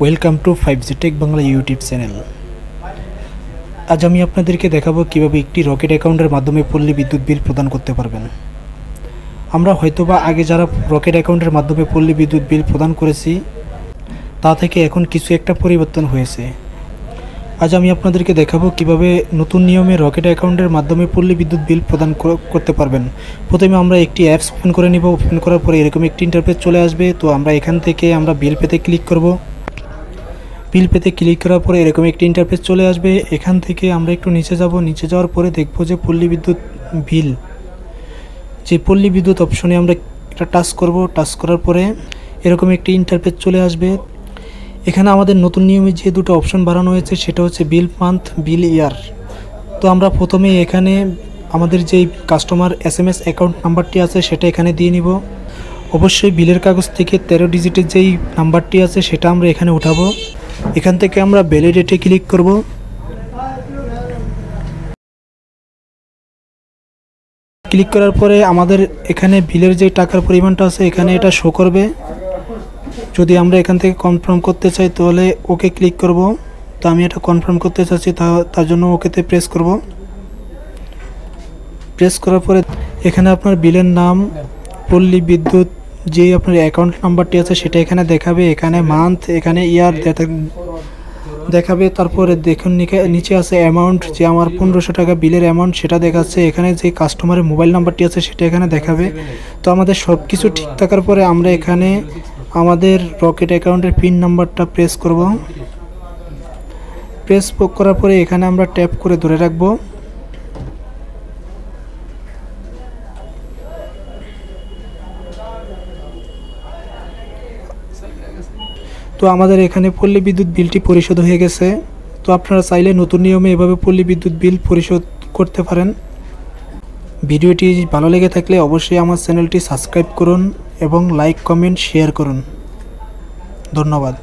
Welcome to 5G tech Bangla YouTube channel. আজ আমি আপনাদেরকে দেখাবো কিভাবে একটি রকেট অ্যাকাউন্টের মাধ্যমে পল্লী বিদ্যুৎ বিল প্রদান করতে পারবেন। আমরা হয়তোবা আগে যারা রকেট অ্যাকাউন্টের মাধ্যমে পল্লী বিদ্যুৎ বিল প্রদান করেছি তা থেকে এখন কিছু একটা পরিবর্তন হয়েছে। আজ আমি আপনাদেরকে দেখাবো কিভাবে নতুন নিয়মে রকেট অ্যাকাউন্টের মাধ্যমে পল্লী বিদ্যুৎ বিল প্রদান করতে পারবেন। প্রথমে আমরা একটি অ্যাপস ওপেন করে নিব। ওপেন করার পরে এরকম একটি ইন্টারফেস চলে আসবে। তো আমরা এখান থেকে বিল পেতে ক্লিক করব। বিল পেতে ক্লিক করার পরে এরকম একটি ইন্টারফেস চলে আসবে। এখান থেকে আমরা একটু নিচে যাব। নিচে যাওয়ার পরে দেখব যে পল্লী বিদ্যুৎ বিল, যে পল্লী বিদ্যুৎ অপশনে আমরা এটা টাচ করব। টাচ করার পরে এরকম একটি ইন্টারফেস চলে আসবে। এখানে আমাদের নতুন নিয়মে যে দুটো অপশন বাড়ানো হয়েছে সেটা হচ্ছে বিল মান্থ, বিল ইয়ার। তো আমরা প্রথমে এখানে আমাদের যেই কাস্টমার SMS অ্যাকাউন্ট নাম্বারটি আছে সেটা এখানে দিয়ে নিব। অবশ্যই বিলের কাগজ থেকে 13 ডিজিটের যেই নাম্বারটি আছে সেটা আমরা এখানে উঠাবো। এখান থেকে আমরা ভ্যালিডেটে ক্লিক করব। ক্লিক করার পরে আমাদের এখানে বিলের যে টাকার পরিমাণটা আছে এখানে এটা শো করবে। যদি আমরা এখান থেকে কনফার্ম করতে চাই তাহলে ওকে ক্লিক করব। তো আমি এটা কনফার্ম করতে চাচ্ছি, তার জন্য ওকেতে প্রেস করব। প্রেস করার পরে এখানে আপনার বিলের নাম, পল্লী বিদ্যুৎ যে আপনার অ্যাকাউন্ট নাম্বারটি আছে সেটা এখানে দেখাবে। এখানে মান্থ, এখানে ইয়ার দেখাবে। তারপরে দেখুন নিচে আছে অ্যামাউন্ট, যে আমার 1500 টাকা বিলের অ্যামাউন্ট সেটা দেখাচ্ছে। এখানে যে কাস্টমারের মোবাইল নাম্বারটি আছে সেটা এখানে দেখাবে। তো আমাদের সব কিছু ঠিক থাকার পরে আমরা এখানে আমাদের রকেট অ্যাকাউন্টের পিন নাম্বারটা প্রেস করব। প্রেস করার পরে এখানে আমরা ট্যাপ করে ধরে রাখবো। তো আমাদের এখানে পল্লী বিদ্যুৎ বিলটি পরিশোধ হয়ে গেছে। তো আপনারা চাইলে নতুন নিয়মে এভাবে পল্লী বিদ্যুৎ বিল পরিশোধ করতে পারেন। ভিডিওটি ভালো লেগে থাকলে অবশ্যই আমার চ্যানেলটি সাবস্ক্রাইব করুন এবং লাইক, কমেন্ট, শেয়ার করুন। ধন্যবাদ।